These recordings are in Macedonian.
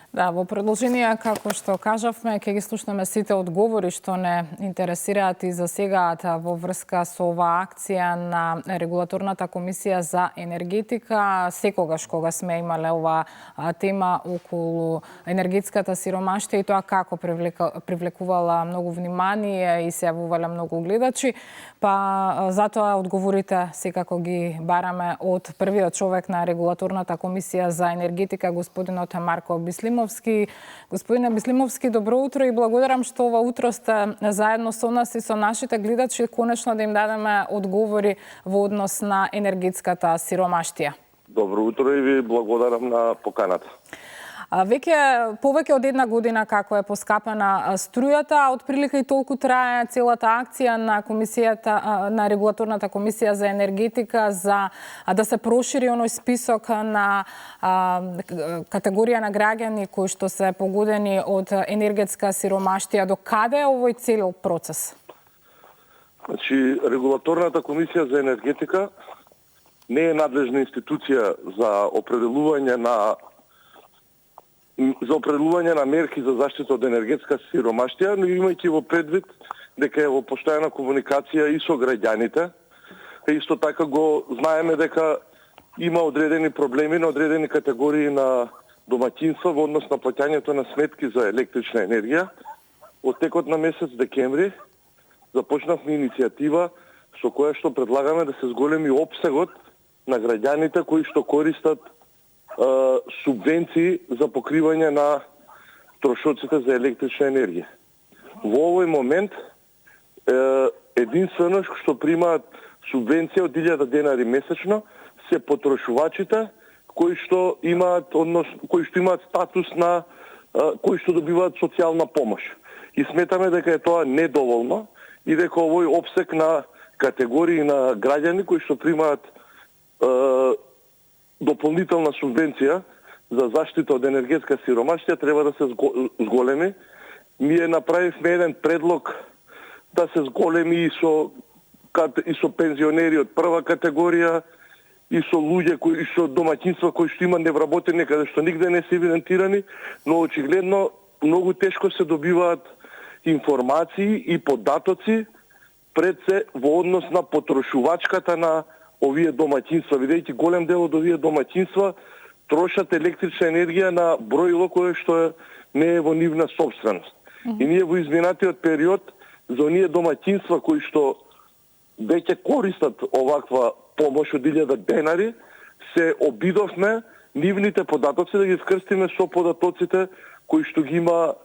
Да, во продолжение, како што кажавме, ќе ги слушнеме сите одговори што не интересираат и засегаат во врска со оваа акција на Регулаторната комисија за енергетика. Секогаш кога сме имале оваа тема околу енергетската сиромаштија и тоа како привлекувала многу внимание и се јавувале многу гледачи, па затоа одговорите секако ги бараме од првиот човек на Регулаторната комисија за енергетика, господинот Марко Бислимовски. Господине Бислимовски, добро утро и благодарам што ова утро сте заедно со нас и со нашите гледачи, конечно да им дадеме одговори во однос на енергетската сиромаштија. Добро утро и ви благодарам на поканата. Веќе повеќе од една година како е поскапена струјата, а отприлика и толку трае целата акција на комисијата на Регулаторната комисија за енергетика за да се прошири оној список на категорија на граѓани кои што се погодени од енергетска сиромаштија. До каде е овој цел процес? Значи, Регулаторната комисија за енергетика не е надлежна институција за определување на мерки за заштита од енергетска сиромаштија, но имајќи во предвид дека е во постојана комуникација и со граѓаните, исто така го знаеме дека има одредени проблеми на одредени категории на домаќинства во однос на плаќањето на сметки за електрична енергија. Од текот на месец декември започнавме иницијатива со која што предлагаме да се зголеми опсегот на граѓаните кои што користат субвенции за покривање на трошоците за електрична енергија. Во овој момент единствено што примаат субвенција од 1000 денари месечно се потрошувачите кои што имаат статус на кои што добиваат социјална помош. И сметаме дека е тоа недоволно и дека овој опсег на категории на граѓани кои што примаат дополнителна субвенција за заштита од енергетска сиромаштија треба да се зголеми. Ние направивме еден предлог да се зголеми и со пензионери од прва категорија и со луѓе кои со домаќинства кои што има невработени каде што нигде не се евидентирани, но очигледно многу тешко се добиваат информации и податоци пред се во однос на потрошувачката на овие домаќинства, бидејќи голем дел од овие домаќинства трошат електрична енергија на броило кое што не е во нивна собственост. И ние во изминатиот период за оние домаќинства кои што веќе користат оваква помош од 1000 денари, се обидовме нивните податоци да ги скрстиме со податоците кои што ги има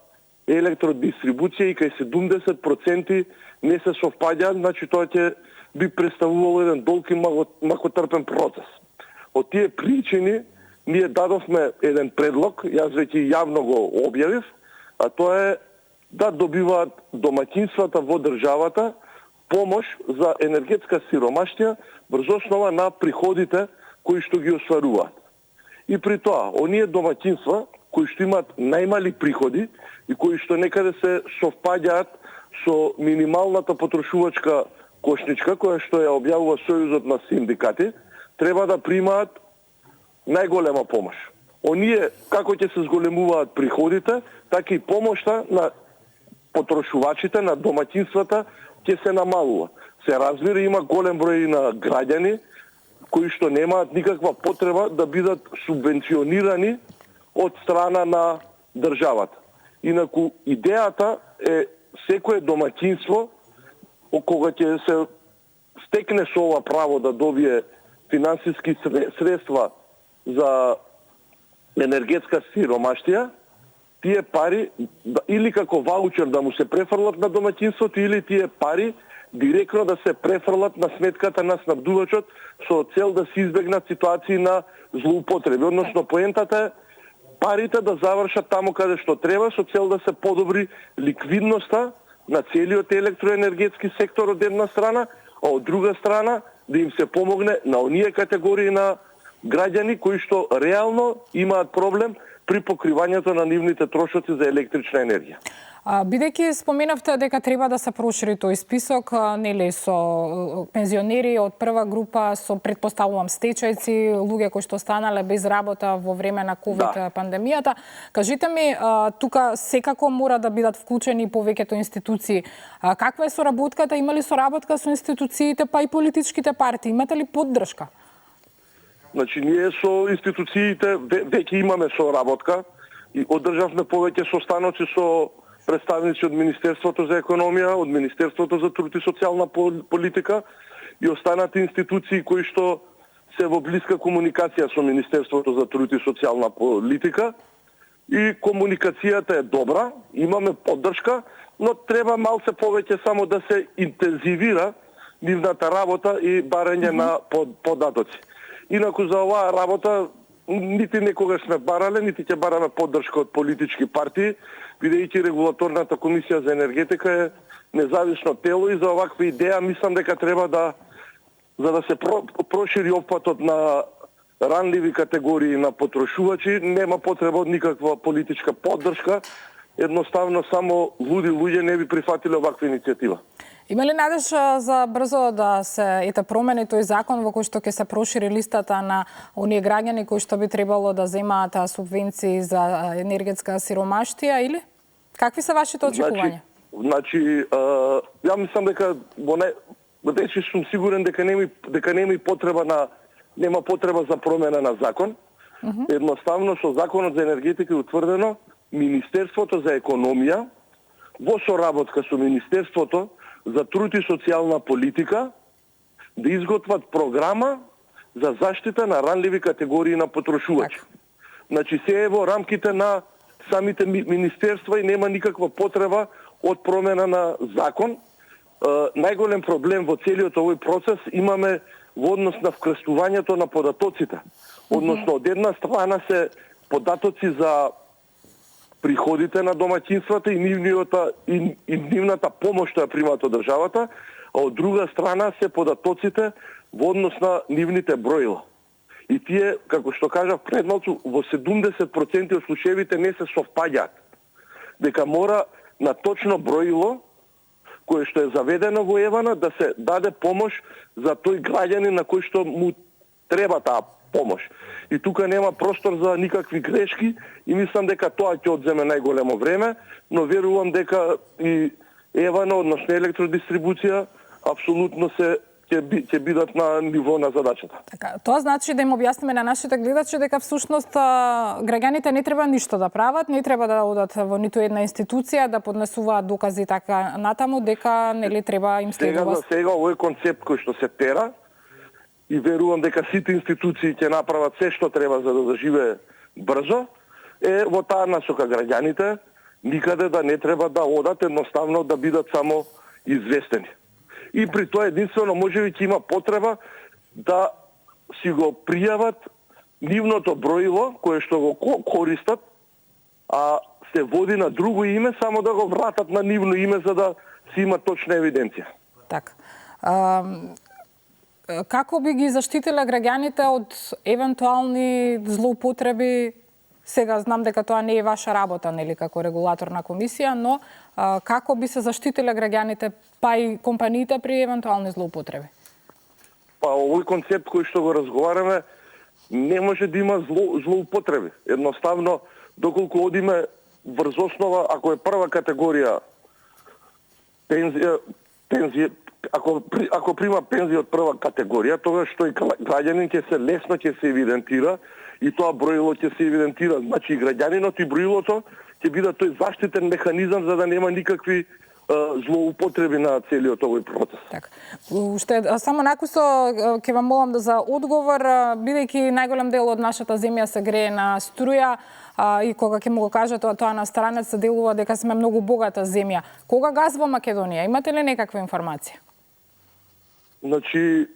електродистрибуција и кај 70% не се совпаѓаат, значи тоа ќе би представувало еден долг и макотрпен процес. Од тие причини ние дадовме еден предлог, јас веќе јавно го објавив, а тоа е да добиваат домаќинствата во државата помош за енергетска сиромаштија врз основа на приходите кои што ги остваруваат. И при тоа, оние домаќинства кои што имаат најмали приходи и кои што некаде се совпаѓаат со минималната потрошувачка кошничка која што ја објавува Сојузот на синдикати, треба да примаат најголема помош. Оние како ќе се зголемуваат приходите, така и помошта на потрошувачите, на домаќинствата ќе се намалува. Се разбира, има голем број на граѓани кои што немаат никаква потреба да бидат субвенционирани од страна на државата. Инаку идејата е секое домаќинство кога ќе се стекне со ова право да добие финансиски средства за енергетска сиромаштија, тие пари или како ваучер да му се префрлат на домаќинството или тие пари директно да се префрлат на сметката на снабдувачот со цел да се избегнат ситуации на злоупотреби. Односно поентата е парите да завршат таму каде што треба со цел да се подобри ликвидноста на целиот електроенергетски сектор од една страна, а од друга страна да им се помогне на оние категории на граѓани кои што реално имаат проблем при покривањето на нивните трошоци за електрична енергија. Бидејќи споменавте дека треба да се прошири тој список, нели, со пензионери од прва група, со предпоставувам стечајци, луѓе кои што станале без работа во време на ковид пандемијата. Кажите ми, тука секако мора да бидат вклучени повеќето институции. Каква е соработката? Има ли соработка со институциите, па и политичките партии? Имате ли поддршка? Значи, ние со институциите веќе имаме соработка и одржавме повеќе состаноци со представници од Министерството за економија, од Министерството за труд и социјална политика и останати институции кои што се во блиска комуникација со Министерството за труд и социјална политика. И комуникацијата е добра, имаме поддршка, но треба малце повеќе само да се интензивира нивната работа и барање на податоци. Инаку за оваа работа нити некогаш сме барале, нити ќе бараме поддршка од политички партии, бидејќи регулаторната комисија за енергетика е независно тело и за оваква идеја мислам дека треба за да се прошири опфатот на ранливи категории на потрошувачи, нема потреба од никаква политичка поддршка. Едноставно само луди луѓе не би прифатиле оваква иницијатива. Има ли надеж за брзо да се промени тој закон во кој што ќе се прошири листата на оние граѓани кои што би требало да земаат субвенции за енергетска сиромаштија или? Какви се вашите очекувања? Значи, ја мислам дека вече сум сигурен дека нема потреба за промена на закон. Едноставно со законот за енергетика е утврдено Министерството за економија во соработка со Министерството за труд и социјална политика да изготват програма за заштита на ранливи категории на потрошувачи. Значи се е во рамките на самите министерства и нема никаква потреба од промена на закон. Најголем проблем во целиот овој процес имаме во однос на вкрстувањето на податоците. Односно, од една страна се податоци за приходите на домаќинствата и нивната помош што ја примаат од државата, а од друга страна се податоците во однос на нивните броила. И тие, како што кажав предмалку, во 70% од случаевите не се совпаѓаат. Дека мора на точно броило кое што е заведено во ЕВАНА да се даде помош за тој граѓанин на кој што му треба таа помош. И тука нема простор за никакви грешки и мислам дека тоа ќе одземе најголемо време, но верувам дека и ЕВАНА, односно електродистрибуција, апсолутно ќе бидат на ниво на задачата. Така, тоа значи да им објасниме на нашите гледачи дека всушност граѓаните не треба ништо да прават, не треба да одат во ниту една институција да поднесуваат докази така натаму, дека нели треба им следува. Сега овој концепт кој што се тера и верувам дека сите институции ќе направат се што треба за да заживее брзо, е во таа насока граѓаните никаде да не треба да одат, едноставно да бидат само известени. И при тоа единствено можеби ќе има потреба да си го пријават нивното броило кое што го користат, а се води на друго име, само да го вратат на нивно име за да си има точна евиденција. Така. Како би ги заштитиле граѓаните од евентуални злоупотреби? Сега знам дека тоа не е ваша работа, нели, како регулаторна комисија, но како би се заштитиле граѓаните, па и компаниите при евентуални злоупотреби? Па овој концепт кој што го разговараме не може да има злоупотреби. Едноставно, доколку одиме врз основа, ако е прва категорија пензија, ако прима пензија од прва категорија, тогаш тој граѓанин ќе се лесно ќе се евидентира и тоа броило ќе се евидентира. Значи и граѓанинот и броилото ќе бидат тој заштитен механизам за да нема никакви злоупотреби на целиот овој процес. Така. Уште само накусо ќе вам молам за одговор, бидејќи најголем дел од нашата земја се грее на струја и кога ќе му го кажа тоа на странец се делува дека сме многу богата земја. Кога газ во Македонија? Имате ли некаква информација? Значи,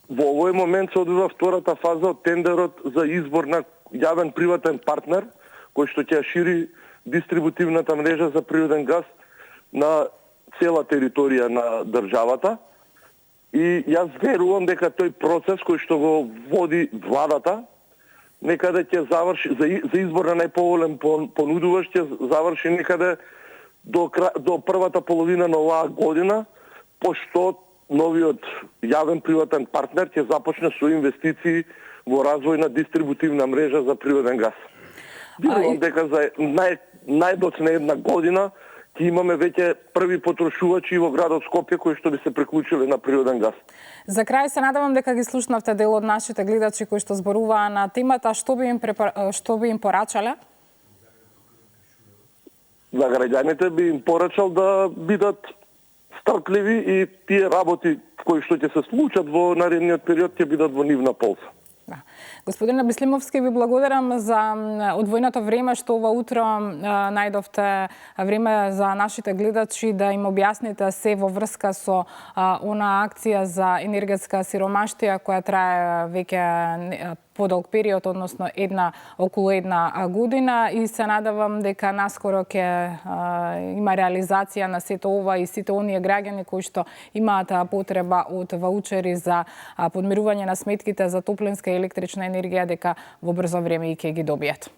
во овој момент се одвива втората фаза од тендерот за избор на јавен приватен партнер, кој што ќе шири дистрибутивната мрежа за природен газ на цела територија на државата. И јас верувам дека тој процес кој што го води владата, некаде ќе заврши, за избор на најповолен понудувач ќе заврши некаде до првата половина на оваа година, пошто новиот јавен приватен партнер ќе започне со инвестиции во развој на дистрибутивна мрежа за природен газ. Верувам дека за најдоцна една година ќе имаме веќе први потрошувачи во градот Скопје кои што би се приклучиле на природен газ. За крај се надевам дека ги слушнавте дел од нашите гледачи кои што зборуваа на темата, што би им порачале? За граѓаните би им порачал да бидат стрпливи и тие работи кои што ќе се случат во наредниот период ќе бидат во нивна полза. Да. Господине Бислимовски, ви благодарам за одвоеното време што ова утро најдовте време за нашите гледачи да им објасните се во врска со она акција за енергетска сиромаштија која трае веќе подолг период, односно околу една година, и се надевам дека наскоро ќе има реализација на сето ова и сите оние граѓани кои што имаат потреба од ваучери за подмирување на сметките за топлинска и електрична енергија дека во брзо време и ќе ги добијат.